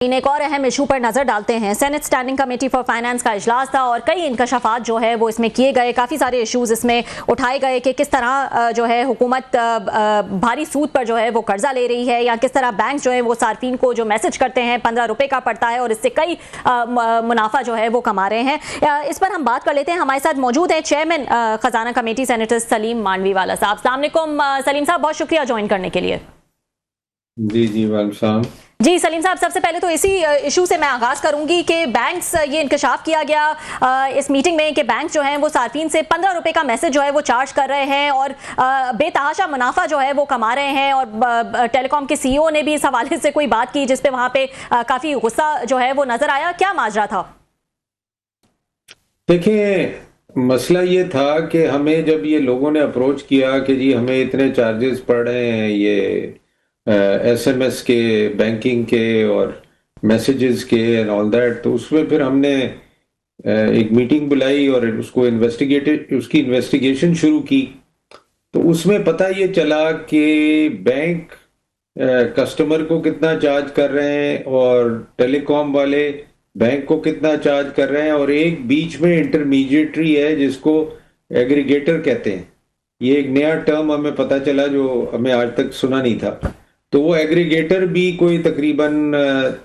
एक और अहम इशू पर नजर डालते हैं। Senate standing committee for finance का इजलास था और कई इंकशाफात जो है वो इसमें किए गए। काफ़ी सारे इश्यूज इसमें उठाए गए कि किस तरह जो है हुकूमत भारी सूद पर जो है वो कर्जा ले रही है, या किस तरह बैंक जो है वो सार्फिन को जो मैसेज करते हैं 15 रुपए का पड़ता है और इससे कई मुनाफा जो है वो कमा रहे हैं। इस पर हम बात कर लेते हैं। हमारे साथ मौजूद है चेयरमैन खजाना कमेटी सेनेटर सलीम मांडवीवाला साहब। अस्सलाम वालेकुम सलीम साहब, बहुत शुक्रिया ज्वाइन करने के लिए। जी वालेकुम जी सलीम साहब, सबसे पहले तो इसी इशू से मैं आगाज करूंगी कि बैंक्स, ये इंकशाफ किया गया इस मीटिंग में कि बैंक जो है वो सार्फिन से 15 रुपए का मैसेज जो है वो चार्ज कर रहे हैं और बेतहाशा मुनाफा जो है वो कमा रहे हैं। और टेलीकॉम के सीईओ ने भी इस हवाले से कोई बात की जिसपे वहां पे काफी गुस्सा जो है वो नजर आया। क्या माजरा था? देखिए, मसला ये था कि हमें जब ये लोगों ने अप्रोच किया कि जी हमें इतने चार्जेस पड़ रहे हैं ये एसएमएस के, बैंकिंग के और मैसेजेस के एंड ऑल दैट, तो उसमें फिर हमने एक मीटिंग बुलाई और उसकी इन्वेस्टिगेशन शुरू की। तो उसमें पता ये चला कि बैंक कस्टमर को कितना चार्ज कर रहे हैं और टेलीकॉम वाले बैंक को कितना चार्ज कर रहे हैं, और एक बीच में इंटरमीडिएटरी है जिसको एग्रीगेटर कहते हैं। ये एक नया टर्म हमें पता चला जो हमें आज तक सुना नहीं था। तो वो एग्रीगेटर भी कोई तकरीबन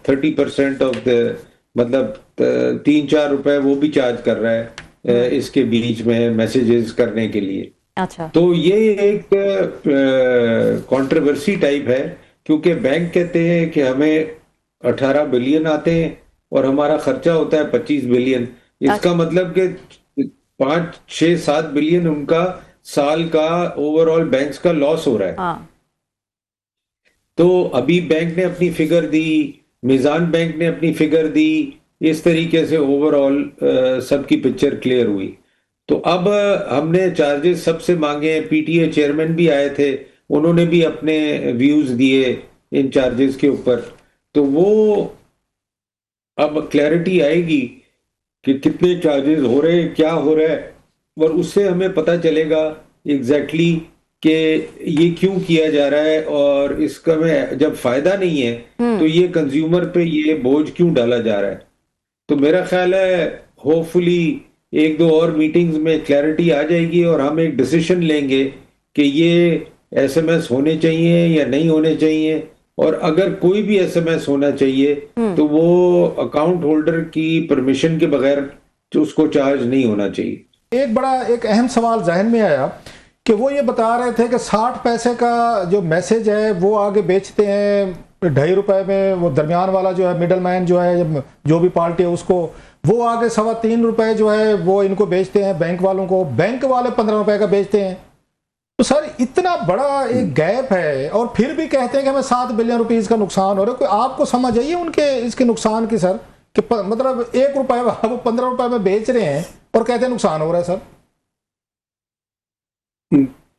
30% ऑफ द, मतलब 3-4 रुपए वो भी चार्ज कर रहा है इसके बीच में मैसेजेस करने के लिए। अच्छा। तो ये एक कंट्रोवर्सी टाइप है, क्योंकि बैंक कहते हैं कि हमें 18 बिलियन आते हैं और हमारा खर्चा होता है 25 बिलियन। इसका मतलब कि 5-6-7 बिलियन उनका साल का ओवरऑल बैंक्स का लॉस हो रहा है। हाँ। तो अभी बैंक ने अपनी फिगर दी, मिजान बैंक ने अपनी फिगर दी, इस तरीके से ओवरऑल सबकी पिक्चर क्लियर हुई। तो अब हमने चार्जेस सबसे मांगे। पीटीए चेयरमैन भी आए थे, उन्होंने भी अपने व्यूज दिए इन चार्जेस के ऊपर। तो वो अब क्लैरिटी आएगी कि कितने चार्जेस हो रहे हैं, क्या हो रहा है, और उससे हमें पता चलेगा एग्जैक्टली कि ये क्यों किया जा रहा है और इसका में जब फायदा नहीं है तो ये कंज्यूमर पे ये बोझ क्यों डाला जा रहा है। तो मेरा ख्याल है होपफुली 1-2 और मीटिंग्स में क्लैरिटी आ जाएगी और हम एक डिसीजन लेंगे कि ये एसएमएस होने चाहिए या नहीं होने चाहिए, और अगर कोई भी एसएमएस होना चाहिए तो वो अकाउंट होल्डर की परमिशन के बगैर उसको चार्ज नहीं होना चाहिए। एक अहम सवाल जहन में आया कि वो ये बता रहे थे कि 60 पैसे का जो मैसेज है वो आगे बेचते हैं 2.5 रुपए में, वो दरमियान वाला जो है मिडल मैन जो है, जो भी पार्टी है उसको, वो आगे 3.25 रुपए जो है वो इनको बेचते हैं बैंक वालों को, बैंक वाले 15 रुपए का बेचते हैं। तो सर इतना बड़ा एक गैप है और फिर भी कहते हैं कि हमें 7 बिलियन रुपीस का नुकसान हो रहा है। कोई आपको समझ आइए उनके इसके नुकसान की सर, कि मतलब 1 रुपए वो 15 रुपए में बेच रहे हैं और कहते हैं नुकसान हो रहा है। सर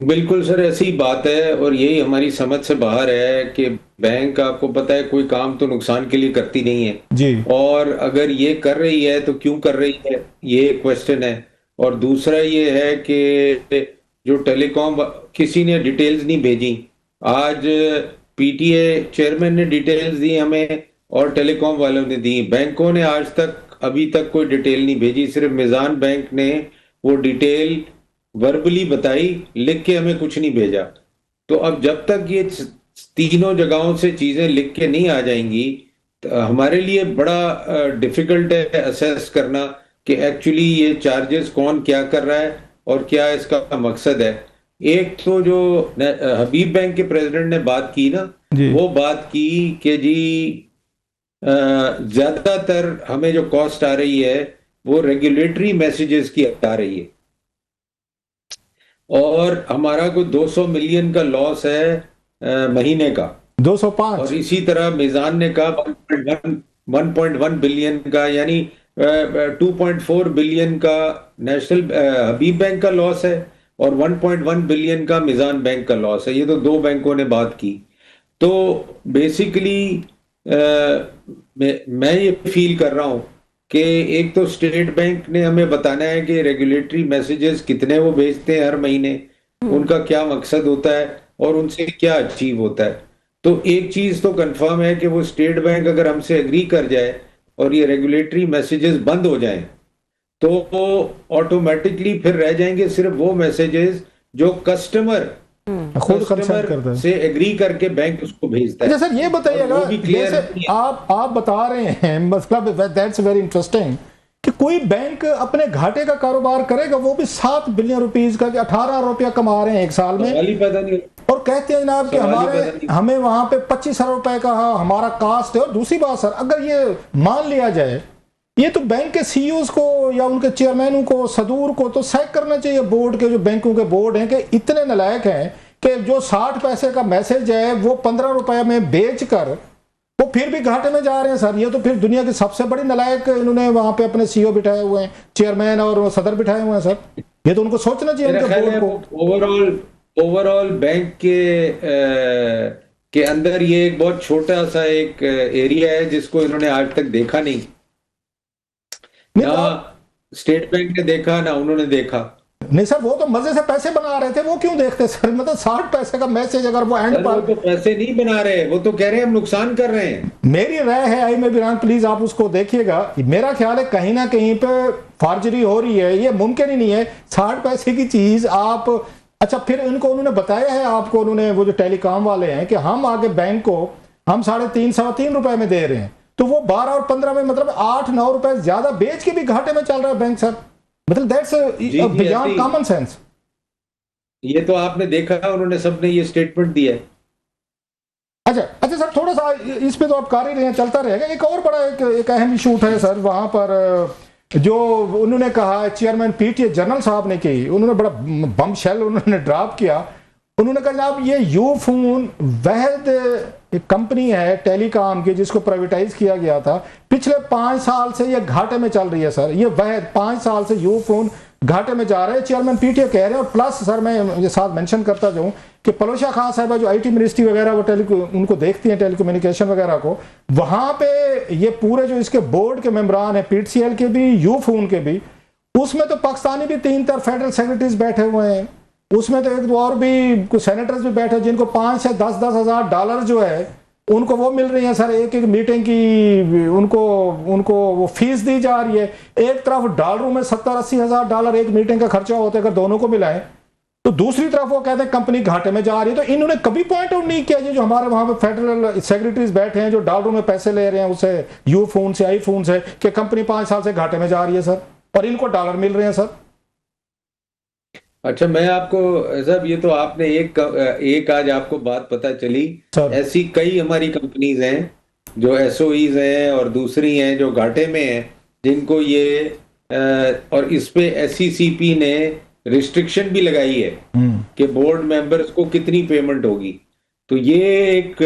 बिल्कुल सर, ऐसी बात है और यही हमारी समझ से बाहर है कि बैंक, आपको पता है, कोई काम तो नुकसान के लिए करती नहीं है जी, और अगर ये कर रही है तो क्यों कर रही है, ये क्वेश्चन है। और दूसरा ये है कि जो टेलीकॉम, किसी ने डिटेल्स नहीं भेजी। आज पीटीए चेयरमैन ने डिटेल्स दी हमें और टेलीकॉम वालों ने दी। बैंकों ने आज तक अभी तक कोई डिटेल नहीं भेजी, सिर्फ मिजान बैंक ने वो डिटेल वर्बली बताई, लिख के हमें कुछ नहीं भेजा। तो अब जब तक ये तीनों जगहों से चीजें लिख के नहीं आ जाएंगी तो हमारे लिए बड़ा डिफिकल्ट है असेस करना कि एक्चुअली ये चार्जेस कौन क्या कर रहा है और क्या इसका मकसद है। एक तो जो हबीब बैंक के प्रेसिडेंट ने बात की ना, वो बात की कि जी ज्यादातर हमें जो कॉस्ट आ रही है वो रेगुलेटरी मैसेजेस की आ रही है और हमारा कोई 200 मिलियन का लॉस है महीने का, 205। और इसी तरह मिजान ने कहा 1.1 बिलियन का, यानी 2.4 बिलियन का नेशनल हबीब बैंक का लॉस है और 1.1 बिलियन का मिजान बैंक का लॉस है। ये तो 2 बैंकों ने बात की। तो बेसिकली मैं ये फील कर रहा हूं कि एक तो स्टेट बैंक ने हमें बताना है कि रेगुलेटरी मैसेजेस कितने वो भेजते हैं हर महीने, उनका क्या मकसद होता है और उनसे क्या अचीव होता है। तो एक चीज तो कंफर्म है कि वो स्टेट बैंक अगर हमसे एग्री कर जाए और ये रेगुलेटरी मैसेजेस बंद हो जाएं, तो ऑटोमेटिकली फिर रह जाएंगे सिर्फ वो मैसेजेस जो कस्टमर खुद कंसर्न करता है। से एग्री करके बैंक उसको भेजता है। अच्छा सर, ये बताइएगा, वो भी clear जैसे नहीं है। आप बता रहे हैं, मतलब दैट्स वेरी इंटरेस्टिंग कि कोई बैंक अपने घाटे का कारोबार करेगा, वो भी 7 बिलियन रुपीस का, कि 18 रुपया कमा रहे हैं एक साल में, सवाल ही पैदा नहीं होता। और कहते हैं जनाब कि सवाल ही पैदा नहीं। हमें वहां पे 25,000 रुपए का हमारा कास्ट है। और दूसरी बात सर, अगर ये मान लिया जाए, ये तो बैंक के सीईओज को या उनके चेयरमैनों को, सदूर को तो सैक करना चाहिए, बोर्ड के जो बैंकों के बोर्ड हैं, कि इतने नालायक हैं कि जो 60 पैसे का मैसेज है वो 15 रुपए में बेचकर वो फिर भी घाटे में जा रहे हैं सर। ये तो फिर दुनिया की सबसे बड़ी नालायक इन्होंने वहां पे अपने सीईओ बिठाए हुए हैं, चेयरमैन और सदर बिठाए हुए हैं सर। ये तो उनको सोचना चाहिए मेरा उनके ख्याल बोर्ड है को। ओवरऑल बैंक के अंदर ये एक बहुत छोटा सा एक एरिया है जिसको इन्होंने आज तक देखा नहीं। नहीं ना स्टेट बैंक ने देखा, ना उन्होंने देखा। नहीं सर, वो तो मजे से पैसे बना रहे थे, वो क्यों देखते सर? मतलब 60 पैसे का मैसेज अगर वो एंड सर, वो पर, तो पैसे नहीं बना रहे, वो तो कह रहे हैं हम नुकसान कर रहे हैं। मेरी राय है, आई में भी प्लीज आप उसको देखिएगा। मेरा ख्याल है कहीं ना कहीं पे फार्जरी हो रही है, ये मुमकिन ही नहीं है 60 पैसे की चीज आप। अच्छा, फिर इनको उन्होंने बताया है आपको, उन्होंने वो जो टेलीकॉम वाले हैं, कि हम आगे बैंक को हम 3.5 रुपए में दे रहे हैं, तो वो 12 और 15 में, मतलब 8-9 रुपए ज्यादा बेच के भी घाटे में चल रहा है बैंक सर। मतलब दैट्स बियॉन्ड कॉमन सेंस। ये तो आपने देखा, उन्होंने सबने ये स्टेटमेंट दिया है। अच्छा सर, थोड़ा सा इस पे तो आप कर ही रहे हैं, चलता रहेगा। एक और बड़ा एक अहम इशू है सर, वहां पर जो उन्होंने कहा, चेयरमैन पीटीए जनरल साहब ने की, उन्होंने बड़ा बम शेल उन्होंने ड्रॉप किया। उन्होंने कहा जनाब ये यूफोन वहद एक कंपनी है टेलीकॉम की जिसको प्राइवेटाइज किया गया था, पिछले 5 साल से ये घाटे में चल रही है सर। ये वहद 5 साल से यूफोन घाटे में जा रहे हैं, चेयरमैन पीटीए कह रहे हैं। और प्लस सर, मैं ये साथ मेंशन करता जाऊं कि पलोशा खान साहब जो आईटी मिनिस्ट्री वगैरह वो उनको देखती हैं, टेलीकम्युनिकेशन वगैरह को, वहां पे ये पूरे जो इसके बोर्ड के मेंबरान है, पीटीसीएल के भी, यूफोन के भी, उसमें तो पाकिस्तानी भी 3 फेडरल सेक्रेटरीज बैठे हुए हैं, उसमें तो 1-2 और भी कुछ सेनेटर्स भी बैठे, जिनको 5 से 10-10 हजार डॉलर जो है उनको वो मिल रही है सर, एक मीटिंग की उनको वो फीस दी जा रही है। एक तरफ डॉलरों में 70-80 हजार डॉलर एक मीटिंग का खर्चा होता है, अगर दोनों को मिलाएं, तो दूसरी तरफ वो कहते हैं कंपनी घाटे में जा रही है। तो इन्होंने कभी पॉइंट आउट नहीं किया जो हमारे वहां पे फेडरल सेक्रेटरीज बैठे हैं जो डॉलरों में पैसे ले रहे हैं उसे, यू फोन से, आई फोन से, कि कंपनी 5 साल से घाटे में जा रही है सर, और इनको डॉलर मिल रहे हैं सर। अच्छा, मैं आपको साहब, ये तो आपने एक आज आपको बात पता चली, ऐसी कई हमारी कंपनीज हैं जो एसओईज हैं और दूसरी हैं जो घाटे में हैं, जिनको ये और इस पे एससीसीपी ने रिस्ट्रिक्शन भी लगाई है कि बोर्ड मेंबर्स को कितनी पेमेंट होगी। तो ये एक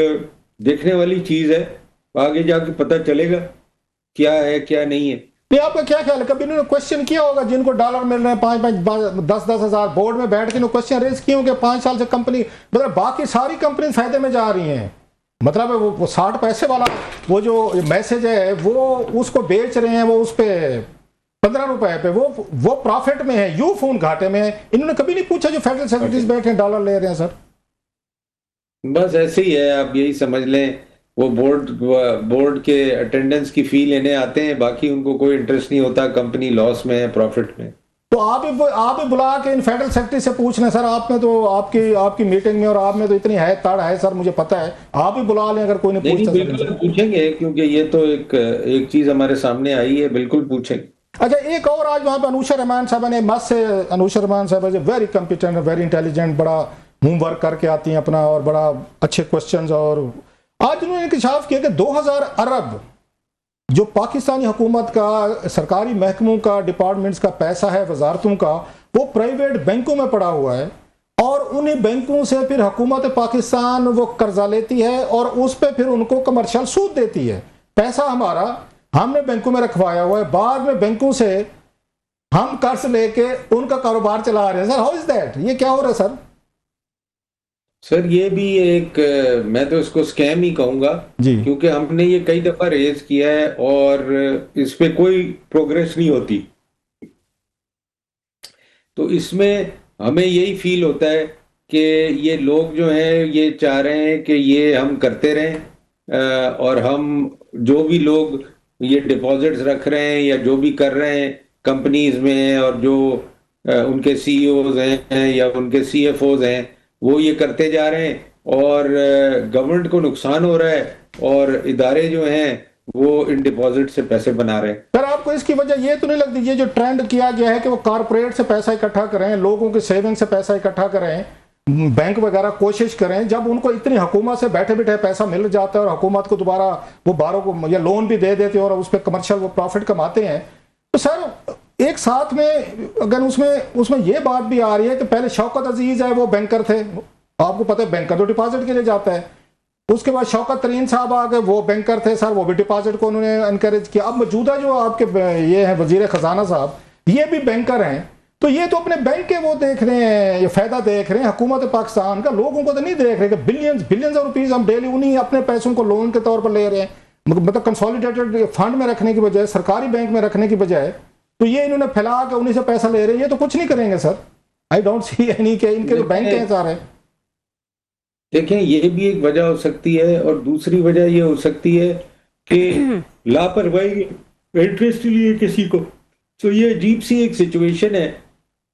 देखने वाली चीज है, आगे जाके पता चलेगा क्या है क्या नहीं है। नहीं, आपका क्या ख्याल है, कभी इन्होंने क्वेश्चन किया होगा जिनको डॉलर मिल रहे हैं 5-5, 10-10 हजार, बोर्ड में बैठ के क्वेश्चन रेज किए होंगे 5 साल से कंपनी, मतलब बाकी सारी कंपनी फायदे में जा रही हैं, मतलब वो 60 पैसे वाला वो जो मैसेज है वो उसको बेच रहे हैं, वो उस पे 15 रुपए पे वो प्रॉफिट में है, यू फोन घाटे में है। इन्होंने कभी नहीं पूछा जो फेडरल सेक्रेटरीज बैठे हैं डॉलर ले रहे हैं सर। बस ऐसे ही है, आप यही समझ लें, वो बोर्ड के अटेंडेंस की फी लेने आते हैं, बाकी उनको कोई इंटरेस्ट नहीं होता कंपनी लॉस में है प्रॉफिट में। तो आप ही बुला के इन फेडरल सेक्रेटरी से पूछ लें सर, आपने तो आपकी मीटिंग में, और आप में तो इतनी है तड़ है सर, मुझे पता है, आप ही बुला लें अगर कोई नहीं पूछता। बिल्कुल पूछेंगे, क्योंकि ये तो एक चीज हमारे सामने आई है, बिल्कुल पूछेंगे। अच्छा, एक और आज वहां पर अनुषा रहमान साहब ने मस्त से, अनुषा रहमान साहब वेरी कॉम्पिटेंट, वेरी इंटेलिजेंट, बड़ा होमवर्क करके आती हैं अपना, और बड़ा अच्छे क्वेश्चंस, और आज उन्होंने इंकशाफ किया कि 2000 अरब जो पाकिस्तानी हुकूमत का, सरकारी महकमों का, डिपार्टमेंट्स का पैसा है, वजारतों का, वो प्राइवेट बैंकों में पड़ा हुआ है, और उन्हीं बैंकों से फिर हुकूमत पाकिस्तान वो कर्जा लेती है और उस पर फिर उनको कमर्शियल सूद देती है। पैसा हमारा हमने बैंकों में रखवाया हुआ है, बाद में बैंकों से हम कर्ज लेके उनका कारोबार चला रहे हैं सर। How is that? ये क्या हो रहा है सर? सर ये भी एक, मैं तो इसको स्कैम ही कहूंगा, क्योंकि हमने ये कई दफा रेज किया है और इस पे कोई प्रोग्रेस नहीं होती। तो इसमें हमें यही फील होता है कि ये लोग जो हैं ये चाह रहे हैं कि ये हम करते रहें, और हम जो भी लोग ये डिपॉजिट्स रख रहे हैं या जो भी कर रहे हैं कंपनीज में, और जो उनके सीईओज हैं या उनके सीएफओज हैं, वो ये करते जा रहे हैं, और गवर्नमेंट को नुकसान हो रहा है, और इदारे जो हैं वो इन डिपॉजिट से पैसे बना रहे हैं। सर आपको इसकी वजह ये तो नहीं लगती, ये जो ट्रेंड किया गया है कि वो कारपोरेट से पैसा इकट्ठा करें, लोगों के सेविंग से पैसा इकट्ठा करें, बैंक वगैरह कोशिश करें, जब उनको इतनी हुकूमत से बैठे बैठे पैसा मिल जाता है और हुकूमत को दोबारा वो बारों को या लोन भी दे देते हैं और उस पर कमर्शियल वो प्रॉफिट कमाते हैं, तो सर एक साथ में अगर उसमें ये बात भी आ रही है कि पहले शौकत अजीज है वो बैंकर थे, आपको पता है बैंकर तो डिपॉजिट के लिए जाता है, उसके बाद शौकत तरीन साहब आ गए, वो बैंकर थे सर, वो भी डिपॉजिट को उन्होंने एनकरेज किया। अब मौजूदा जो आपके ये हैं वजीर खजाना साहब, ये भी बैंकर हैं, तो ये तो अपने बैंक के वो देख रहे हैं, ये फायदा देख रहे हैं हुकूमत पाकिस्तान का, लोगों को तो नहीं देख रहे कि बिलियंस ऑफ रुपीस हम डेली उन्हीं अपने पैसों को लोन के तौर पर ले रहे हैं, मतलब कंसोलिडेटेड फंड में रखने की बजाय, सरकारी बैंक में रखने की बजाय, तो ये इन्होंने फैला के उन्हीं से पैसा ले रहे हैं, ये तो कुछ नहीं करेंगे sir. I don't see any के इनके तो बैंक हैं सारे। देखें, ये भी एक वजह हो सकती है, और दूसरी वजह ये हो सकती है कि लापरवाही, इंटरेस्ट लिए किसी को, तो ये अजीब सी एक सिचुएशन है।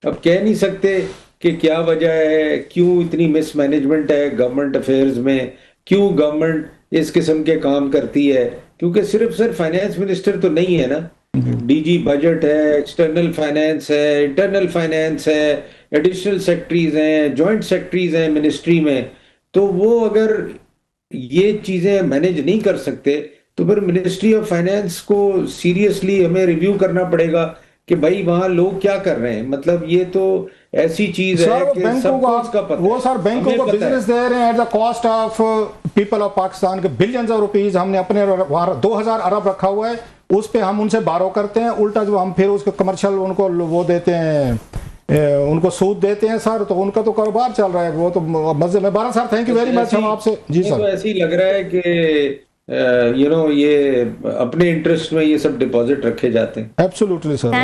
अब कह नहीं सकते कि क्या वजह है, क्यों इतनी मिसमैनेजमेंट है गवर्नमेंट अफेयर्स में, क्यों गवर्नमेंट इस किस्म के काम करती है, क्योंकि सिर्फ फाइनेंस मिनिस्टर तो नहीं है ना, डीजी बजट है, एक्सटर्नल फाइनेंस है, इंटरनल फाइनेंस है, एडिशनल सेक्रेटरीज हैं, जॉइंट सेक्रेटरीज हैं मिनिस्ट्री में, तो वो अगर ये चीजें मैनेज नहीं कर सकते तो फिर मिनिस्ट्री ऑफ फाइनेंस को सीरियसली हमें रिव्यू करना पड़ेगा कि भाई वहां लोग क्या कर रहे हैं। मतलब ये तो ऐसी चीज है कि सबको इसका पता है, वो सर बैंकों को बिजनेस दे रहे हैं at the cost of people of Pakistan के बिलियंस ऑफ रुपीज, हमने अपने 2000 अरब रखा हुआ है, उस पे हम उनसे बारो करते हैं, उल्टा जो हम फिर उसको कमर्शियल उनको वो देते हैं, उनको सूद देते हैं सर, तो उनका तो कारोबार चल रहा है, वो तो मजे में। 12 sir thank you very much. हम आपसे जी सर, तो ऐसे ही लग रहा है कि ये अपने इंटरेस्ट में ये सब डिपॉजिट रखे जाते हैं। Absolutely sir.